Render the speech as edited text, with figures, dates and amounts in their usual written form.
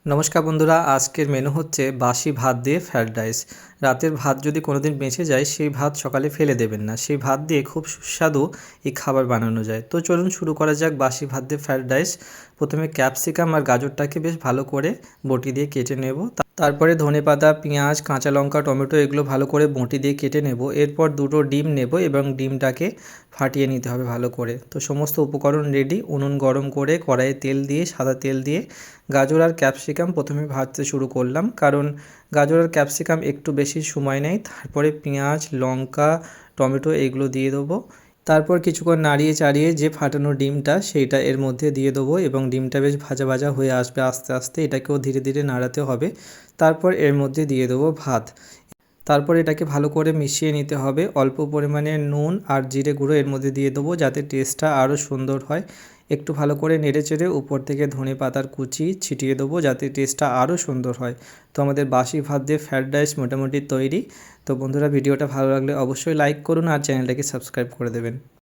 নমস্কার বন্ধুরা, আজকের মেনু হচ্ছে বাসি ভাত দিয়ে ফ্রায়েড রাইস। রাতের ভাত যদি কোনোদিন বেঁচে যায় সেই ভাত সকালে ফেলে দেবেন না, সেই ভাত দিয়ে খুব সুস্বাদু এই খাবার বানানো যায়। তো চলুন শুরু করা যাক বাসি ভাত দিয়ে ফ্রায়েড রাইস। প্রথমে ক্যাপসিকাম আর গাজরটাকে বেশ ভালো করে বটি দিয়ে কেটে নেব। তারপরে ধনেপাতা, পেঁয়াজ, কাঁচা লঙ্কা, টমেটো এগুলো ভালো করে বটি দিয়ে কেটে নেব। এরপর দুটো ডিম নেব এবং ডিমটাকে ফাটিয়ে নিতে হবে ভালো করে। তো সমস্ত উপকরণ রেডি। উনুন গরম করে কড়াইয়ে তেল দিয়ে, সাদা তেল দিয়ে গাজর আর ক্যাপসিকাম প্রথমে ভাজতে শুরু করলাম, কারণ গাজর আর ক্যাপসিকাম একটু বেশি সময় নেয়। তারপরে পেঁয়াজ, লঙ্কা, টমেটো এগুলো দিয়ে দেবো। তারপর কিছুক্ষণ নাড়িয়ে চাড়িয়ে যে ফাটানো ডিমটা সেইটা এর মধ্যে দিয়ে দেবো এবং ডিমটা বেশ ভাজা ভাজা হয়ে আসবে আস্তে আস্তে। এটাকেও ধীরে ধীরে নাড়াতে হবে। তারপর এর মধ্যে দিয়ে দেবো ভাত। তারপর এটাকে ভালো করে মিশিয়ে নিতে হবে। অল্প পরিমাণে নুন আর জিরে গুঁড়ো এর মধ্যে দিয়ে দেবো যাতে টেস্টটা আরও সুন্দর হয়। একটু ভালো করে নেড়ে চেড়ে উপর থেকে ধনে পাতার কুচি ছিটিয়ে দেবো যাতে টেস্টটা আরও সুন্দর হয়। তো আমাদের বাসি ভাত দিয়ে ফ্রায়েড রাইস মোটামুটি তৈরি। তো বন্ধুরা, ভিডিওটা ভালো লাগলে অবশ্যই লাইক করুন আর চ্যানেলটাকে সাবস্ক্রাইব করে দেবেন।